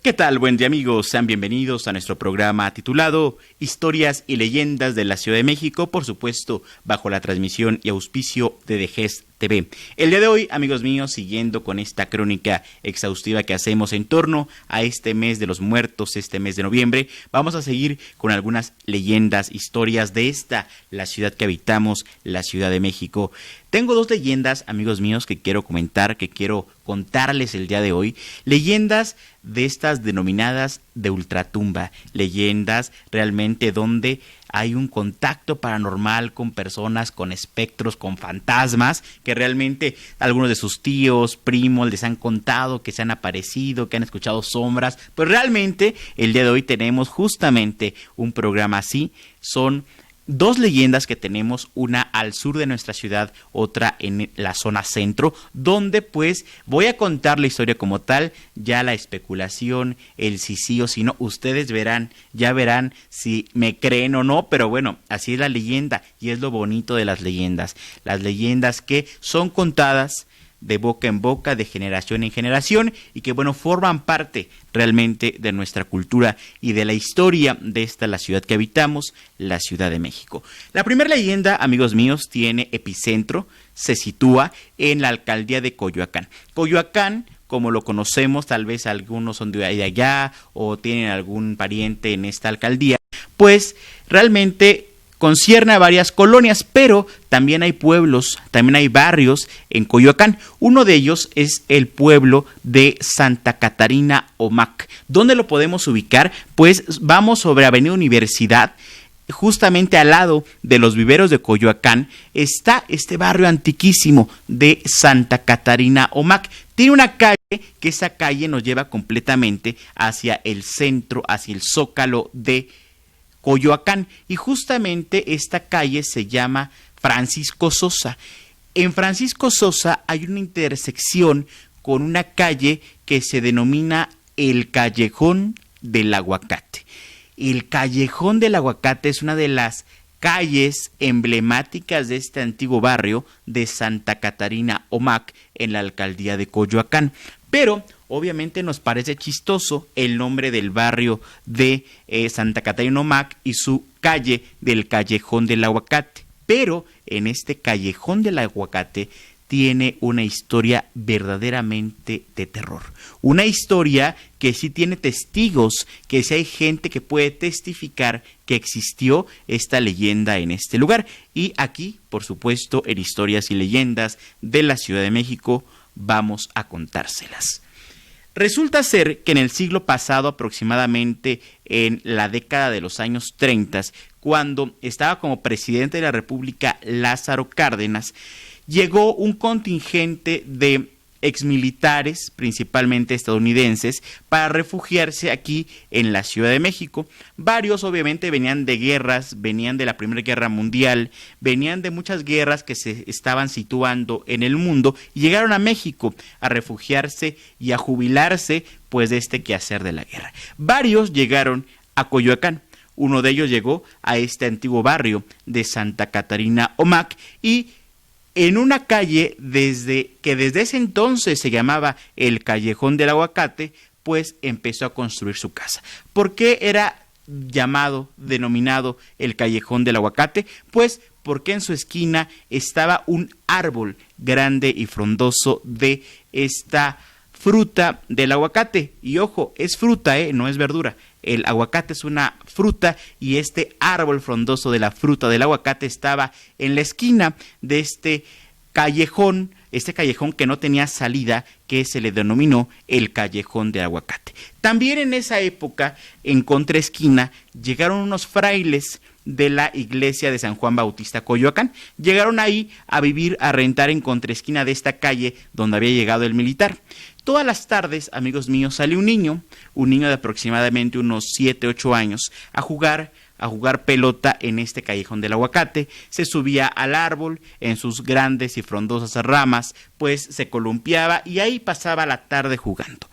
¿Qué tal? Buen día amigos, sean bienvenidos a nuestro programa titulado Historias y Leyendas de la Ciudad de México, por supuesto bajo la transmisión y auspicio de Dejez TV. El día de hoy, amigos míos, siguiendo con esta crónica exhaustiva que hacemos en torno a este mes de los muertos, este mes de noviembre, vamos a seguir con algunas leyendas, historias de la ciudad que habitamos, la Ciudad de México. Tengo dos leyendas, amigos míos, que quiero comentar, que quiero contarles el día de hoy. Leyendas de estas denominadas de ultratumba, leyendas realmente donde hay un contacto paranormal con personas, con espectros, con fantasmas, que realmente algunos de sus tíos, primos les han contado que se han aparecido, que han escuchado sombras. Pues realmente el día de hoy tenemos justamente un programa así. Son dos leyendas que tenemos, una al sur de nuestra ciudad, otra en la zona centro, donde pues voy a contar la historia como tal, ya la especulación, el si sí o si no, ustedes verán, ya verán si me creen o no, pero bueno, así es la leyenda y es lo bonito de las leyendas que son contadas de boca en boca, de generación en generación, y que bueno, forman parte realmente de nuestra cultura y de la historia de la ciudad que habitamos, la Ciudad de México. La primera leyenda, amigos míos, tiene epicentro, se sitúa en la alcaldía de Coyoacán. Coyoacán, como lo conocemos, tal vez algunos son de allá o tienen algún pariente en esta alcaldía, pues realmente concierne a varias colonias, pero también hay pueblos, también hay barrios en Coyoacán. Uno de ellos es el pueblo de Santa Catarina Omac. ¿Dónde lo podemos ubicar? Pues vamos sobre Avenida Universidad, justamente al lado de los viveros de Coyoacán está este barrio antiquísimo de Santa Catarina Omac. Tiene una calle, que esa calle nos lleva completamente hacia el centro, hacia el zócalo de Coyoacán, y justamente esta calle se llama Francisco Sosa. En Francisco Sosa hay una intersección con una calle que se denomina el Callejón del Aguacate. El Callejón del Aguacate es una de las calles emblemáticas de este antiguo barrio de Santa Catarina Omac en la alcaldía de Coyoacán. Pero obviamente nos parece chistoso el nombre del barrio de Santa Catarina Omac y su calle del Callejón del Aguacate. Pero en este Callejón del Aguacate tiene una historia verdaderamente de terror. Una historia que sí tiene testigos, que sí hay gente que puede testificar que existió esta leyenda en este lugar. Y aquí, por supuesto, en Historias y Leyendas de la Ciudad de México, vamos a contárselas. Resulta ser que en el siglo pasado, aproximadamente en la década de los años 30, cuando estaba como presidente de la República Lázaro Cárdenas, llegó un contingente de exmilitares, principalmente estadounidenses, para refugiarse aquí en la Ciudad de México. Varios obviamente venían de guerras, venían de la Primera Guerra Mundial, venían de muchas guerras que se estaban situando en el mundo y llegaron a México a refugiarse y a jubilarse pues de este quehacer de la guerra. Varios llegaron a Coyoacán. Uno de ellos llegó a este antiguo barrio de Santa Catarina Omac y en una calle desde ese entonces se llamaba el Callejón del Aguacate, pues empezó a construir su casa. ¿Por qué era denominado el Callejón del Aguacate? Pues porque en su esquina estaba un árbol grande y frondoso de esta fruta del aguacate. Y ojo, es fruta, no es verdura. El aguacate es una fruta y este árbol frondoso de la fruta del aguacate estaba en la esquina de este callejón que no tenía salida, que se le denominó el Callejón del Aguacate. También en esa época, en contraesquina, llegaron unos frailes de la iglesia de San Juan Bautista Coyoacán. Llegaron ahí a vivir, a rentar en contraesquina de esta calle donde había llegado el militar. Todas las tardes, amigos míos, sale un niño de aproximadamente unos 7, 8 años, a jugar pelota en este Callejón del Aguacate. Se subía al árbol en sus grandes y frondosas ramas, pues se columpiaba y ahí pasaba la tarde jugando.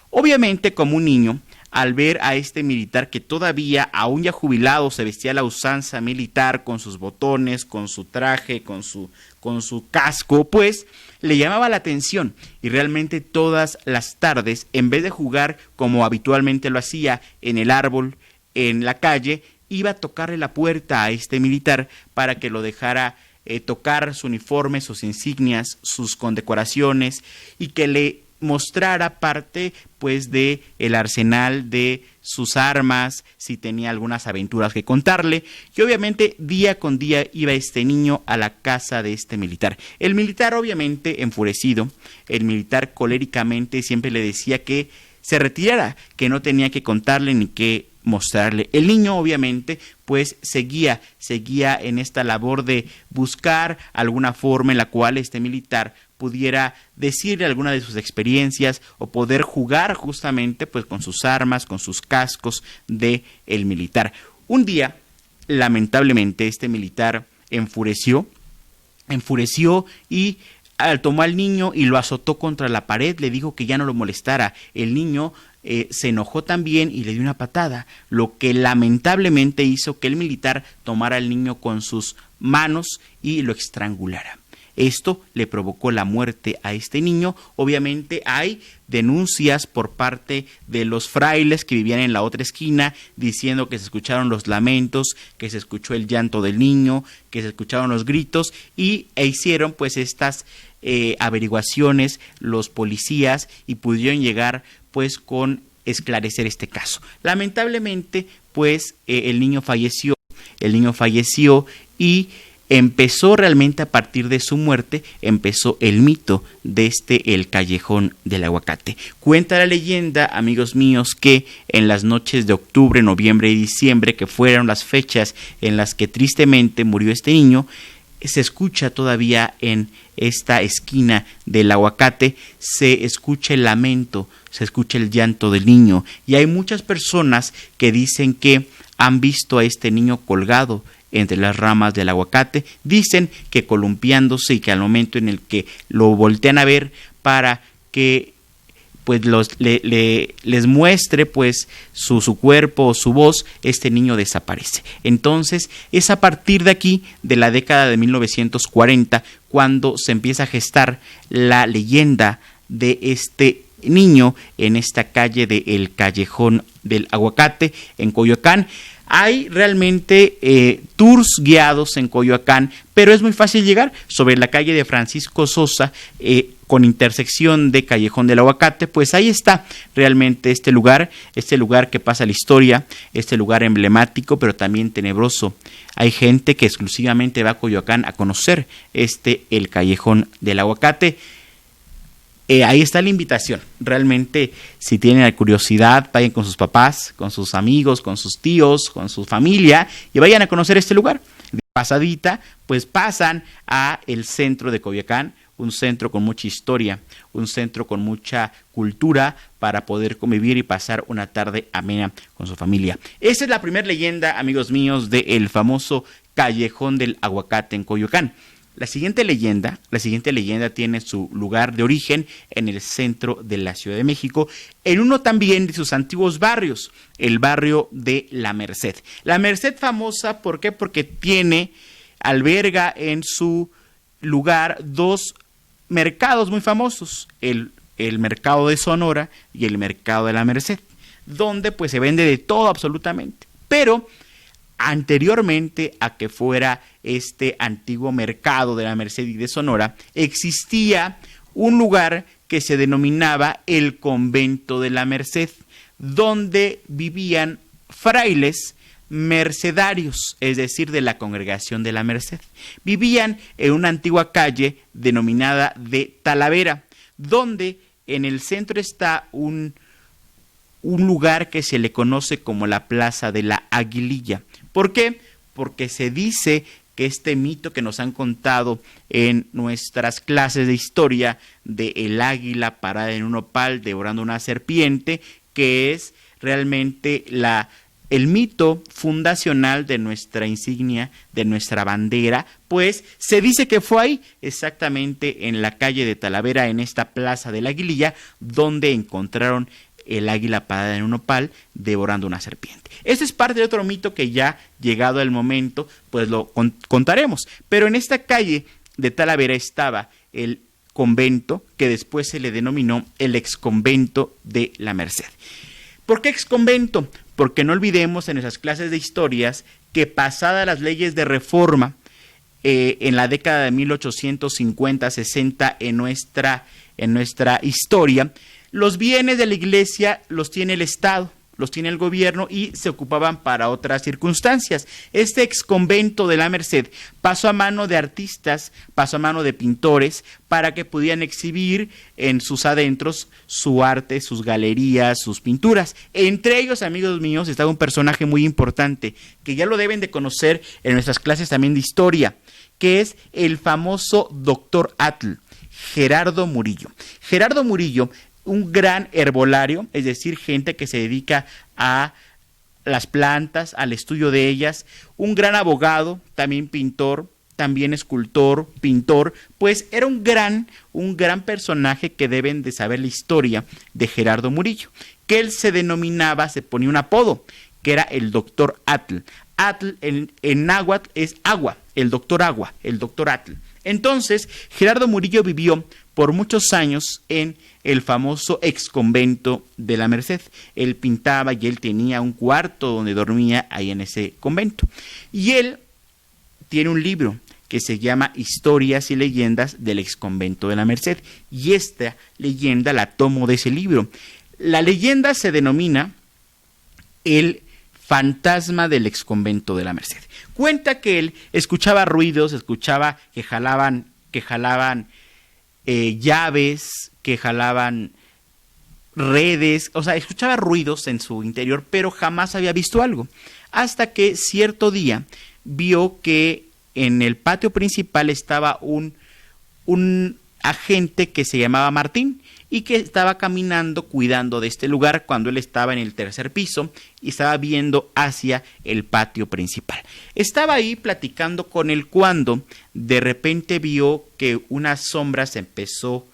Obviamente, como un niño, al ver a este militar que todavía, aún ya jubilado, se vestía a la usanza militar, con sus botones, con su traje, con su casco, pues le llamaba la atención, y realmente todas las tardes, en vez de jugar como habitualmente lo hacía en el árbol, en la calle, iba a tocarle la puerta a este militar para que lo dejara tocar su uniforme, sus insignias, sus condecoraciones, y que le mostrara parte pues de el arsenal de sus armas, si tenía algunas aventuras que contarle. Y obviamente día con día iba este niño a la casa de este militar. El militar, obviamente enfurecido, el militar coléricamente siempre le decía que se retirara, que no tenía que contarle ni que mostrarle. El niño obviamente pues seguía en esta labor de buscar alguna forma en la cual este militar pudiera decirle alguna de sus experiencias o poder jugar justamente pues con sus armas, con sus cascos de el militar. Un día, lamentablemente, este militar enfureció y tomó al niño y lo azotó contra la pared, le dijo que ya no lo molestara. El niño se enojó también y le dio una patada, lo que lamentablemente hizo que el militar tomara al niño con sus manos y lo estrangulara. Esto le provocó la muerte a este niño. Obviamente hay denuncias por parte de los frailes que vivían en la otra esquina diciendo que se escucharon los lamentos, que se escuchó el llanto del niño, que se escucharon los gritos e hicieron pues estas averiguaciones los policías y pudieron llegar pues con esclarecer este caso. Lamentablemente pues el niño falleció y empezó realmente a partir de su muerte, empezó el mito de el Callejón del Aguacate. Cuenta la leyenda, amigos míos, que en las noches de octubre, noviembre y diciembre, que fueron las fechas en las que tristemente murió este niño, se escucha todavía en esta esquina del Aguacate, se escucha el lamento, se escucha el llanto del niño, y hay muchas personas que dicen que han visto a este niño colgado entre las ramas del aguacate, dicen que columpiándose, y que al momento en el que lo voltean a ver para que pues les muestre pues su cuerpo o su voz, este niño desaparece. Entonces es a partir de aquí, de la década de 1940, cuando se empieza a gestar la leyenda de este niño en esta calle de El Callejón del Aguacate en Coyoacán. Hay realmente tours guiados en Coyoacán, pero es muy fácil llegar sobre la calle de Francisco Sosa, con intersección de Callejón del Aguacate. Pues ahí está realmente este lugar que pasa la historia, este lugar emblemático, pero también tenebroso. Hay gente que exclusivamente va a Coyoacán a conocer el Callejón del Aguacate. Ahí está la invitación. Realmente, si tienen la curiosidad, vayan con sus papás, con sus amigos, con sus tíos, con su familia, y vayan a conocer este lugar. De pasadita, pues pasan a el centro de Coyoacán, un centro con mucha historia, un centro con mucha cultura para poder convivir y pasar una tarde amena con su familia. Esa es la primera leyenda, amigos míos, del famoso Callejón del Aguacate en Coyoacán. La siguiente leyenda tiene su lugar de origen en el centro de la Ciudad de México, en uno también de sus antiguos barrios, el barrio de La Merced. La Merced famosa, ¿por qué? Porque alberga en su lugar dos mercados muy famosos, el mercado de Sonora y el mercado de La Merced, donde pues se vende de todo absolutamente. Pero anteriormente a que fuera este antiguo mercado de La Merced y de Sonora, existía un lugar que se denominaba el Convento de La Merced, donde vivían frailes mercedarios, es decir, de la congregación de La Merced. Vivían en una antigua calle denominada de Talavera, donde en el centro está un lugar que se le conoce como la Plaza de la Aguililla. ¿Por qué? Porque se dice que este mito que nos han contado en nuestras clases de historia de el águila parada en un nopal devorando una serpiente, que es realmente el mito fundacional de nuestra insignia, de nuestra bandera, pues se dice que fue ahí, exactamente en la calle de Talavera, en esta Plaza de la Aguililla, donde encontraron el águila parada en un nopal devorando una serpiente. Este es parte de otro mito que ya llegado el momento pues lo contaremos. Pero en esta calle de Talavera estaba el convento que después se le denominó el exconvento de la Merced. ¿Por qué exconvento? Porque no olvidemos en nuestras clases de historias que pasadas las leyes de reforma en la década de 1850-60 en nuestra historia, los bienes de la iglesia los tiene el Estado, los tiene el gobierno y se ocupaban para otras circunstancias. Este exconvento de la Merced pasó a mano de artistas, pasó a mano de pintores para que pudieran exhibir en sus adentros su arte, sus galerías, sus pinturas. Entre ellos, amigos míos, estaba un personaje muy importante que ya lo deben de conocer en nuestras clases también de historia, que es el famoso Doctor Atl, Gerardo Murillo. Gerardo Murillo, un gran herbolario, es decir, gente que se dedica a las plantas, al estudio de ellas, un gran abogado, también pintor, también escultor, pintor, pues era un gran personaje que deben de saber la historia de Gerardo Murillo, que él se denominaba, se ponía un apodo, que era el Doctor Atl. Atl en náhuatl es agua, el Doctor Agua, el Doctor Atl. Entonces, Gerardo Murillo vivió por muchos años en el famoso exconvento de la Merced. Él pintaba y él tenía un cuarto donde dormía ahí en ese convento. Y él tiene un libro que se llama Historias y Leyendas del exconvento de la Merced. Y esta leyenda la tomo de ese libro. La leyenda se denomina el fantasma del exconvento de la Merced. Cuenta que él escuchaba ruidos, escuchaba que jalaban llaves, que jalaban redes, o sea, escuchaba ruidos en su interior, pero jamás había visto algo. Hasta que cierto día vio que en el patio principal estaba un agente que se llamaba Martín y que estaba caminando cuidando de este lugar cuando él estaba en el tercer piso y estaba viendo hacia el patio principal. Estaba ahí platicando con él cuando de repente vio que una sombra se empezó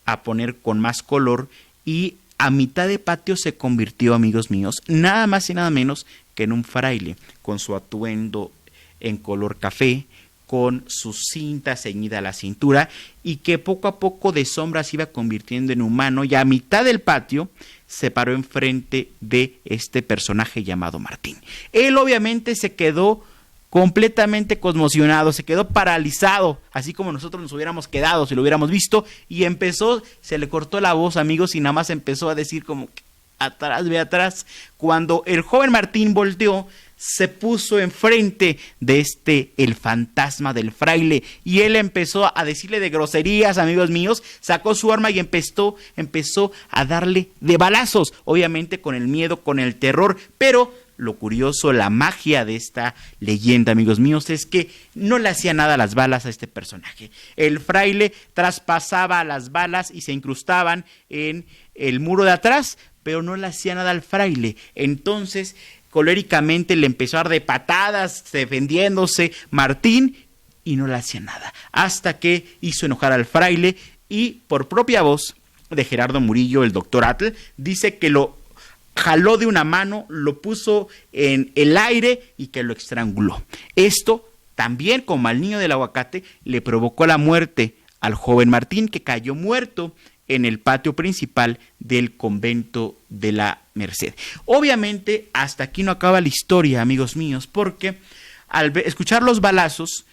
a poner con más color y a mitad de patio se convirtió, amigos míos, nada más y nada menos que en un fraile con su atuendo en color café, con su cinta ceñida a la cintura y que poco a poco de sombra se iba convirtiendo en humano y a mitad del patio se paró enfrente de este personaje llamado Martín. Él obviamente se quedó completamente conmocionado, se quedó paralizado, así como nosotros nos hubiéramos quedado si lo hubiéramos visto, y empezó, se le cortó la voz, amigos, y nada más empezó a decir como atrás, ve atrás. Cuando el joven Martín volteó, se puso enfrente de el fantasma del fraile, y él empezó a decirle de groserías, amigos míos, sacó su arma y empezó a darle de balazos, obviamente con el miedo, con el terror, pero lo curioso, la magia de esta leyenda, amigos míos, es que no le hacía nada a las balas a este personaje. El fraile traspasaba las balas y se incrustaban en el muro de atrás, pero no le hacía nada al fraile. Entonces, coléricamente le empezó a dar de patadas, defendiéndose Martín, y no le hacía nada. Hasta que hizo enojar al fraile y por propia voz de Gerardo Murillo, el doctor Atl, dice que lo jaló de una mano, lo puso en el aire y que lo estranguló. Esto también, como al niño del aguacate, le provocó la muerte al joven Martín, que cayó muerto en el patio principal del convento de la Merced. Obviamente, hasta aquí no acaba la historia, amigos míos, porque al escuchar los balazos,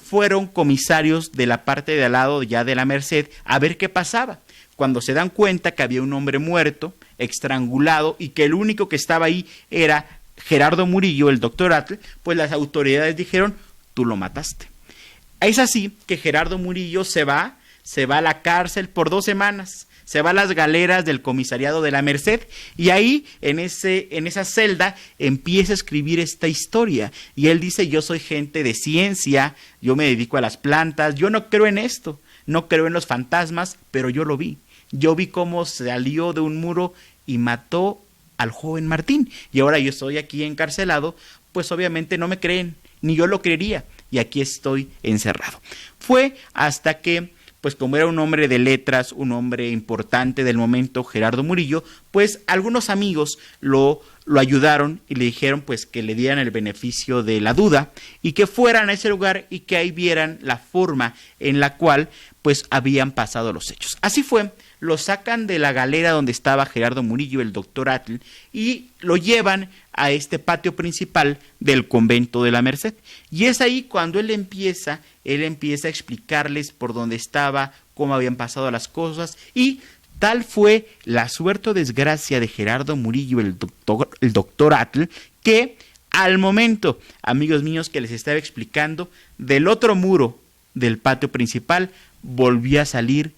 fueron comisarios de la parte de al lado ya de la Merced a ver qué pasaba. Cuando se dan cuenta que había un hombre muerto, estrangulado, y que el único que estaba ahí era Gerardo Murillo, el doctor Atl, pues las autoridades dijeron, tú lo mataste. Es así que Gerardo Murillo se va a la cárcel por 2 semanas, se va a las galeras del comisariado de la Merced, y ahí en esa celda empieza a escribir esta historia, y él dice, yo soy gente de ciencia, yo me dedico a las plantas, yo no creo en esto, no creo en los fantasmas, pero yo lo vi. Yo vi cómo salió de un muro y mató al joven Martín. Y ahora yo estoy aquí encarcelado, pues obviamente no me creen, ni yo lo creería. Y aquí estoy encerrado. Fue hasta que pues como era un hombre de letras, un hombre importante del momento, Gerardo Murillo, pues algunos amigos lo ayudaron y le dijeron pues que le dieran el beneficio de la duda y que fueran a ese lugar y que ahí vieran la forma en la cual pues habían pasado los hechos. Así fue, lo sacan de la galera donde estaba Gerardo Murillo, el doctor Atl, y lo llevan a este patio principal del convento de la Merced. Y es ahí cuando él empieza a explicarles por dónde estaba, cómo habían pasado las cosas, y tal fue la suerte o desgracia de Gerardo Murillo, el doctor Atl, que al momento, amigos míos, que les estaba explicando, del otro muro del patio principal volvió a salir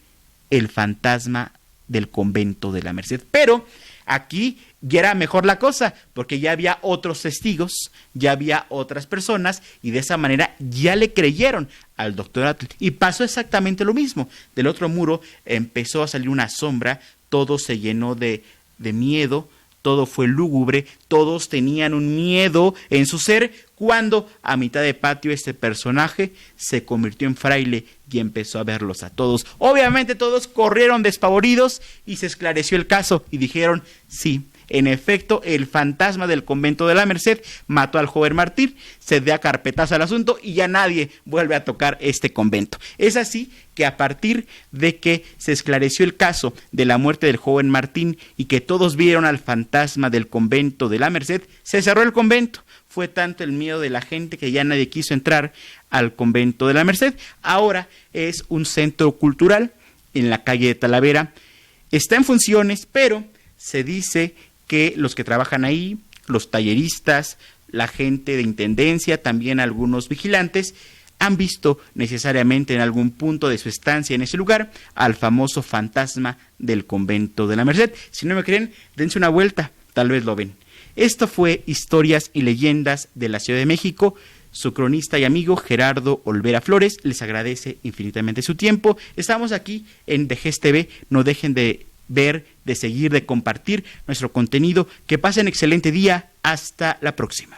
el fantasma del convento de la Merced. Pero aquí ya era mejor la cosa, porque ya había otros testigos, ya había otras personas, y de esa manera ya le creyeron al doctor Atl. Y pasó exactamente lo mismo. Del otro muro empezó a salir una sombra, todo se llenó de miedo, todo fue lúgubre, todos tenían un miedo en su ser, cuando a mitad de patio este personaje se convirtió en fraile y empezó a verlos a todos. Obviamente todos corrieron despavoridos y se esclareció el caso y dijeron, sí, en efecto, el fantasma del convento de la Merced mató al joven mártir, se da carpetazo al asunto y ya nadie vuelve a tocar este convento. Es así que a partir de que se esclareció el caso de la muerte del joven Martín y que todos vieron al fantasma del convento de la Merced, se cerró el convento. Fue tanto el miedo de la gente que ya nadie quiso entrar al convento de la Merced. Ahora es un centro cultural en la calle de Talavera. Está en funciones, pero se dice que los que trabajan ahí, los talleristas, la gente de intendencia, también algunos vigilantes, han visto necesariamente en algún punto de su estancia en ese lugar al famoso fantasma del convento de la Merced. Si no me creen, dense una vuelta, tal vez lo ven. Esto fue Historias y Leyendas de la Ciudad de México. Su cronista y amigo Gerardo Olvera Flores les agradece infinitamente su tiempo. Estamos aquí en DGES TV. No dejen de ver, de seguir, de compartir nuestro contenido. Que pasen excelente día. Hasta la próxima.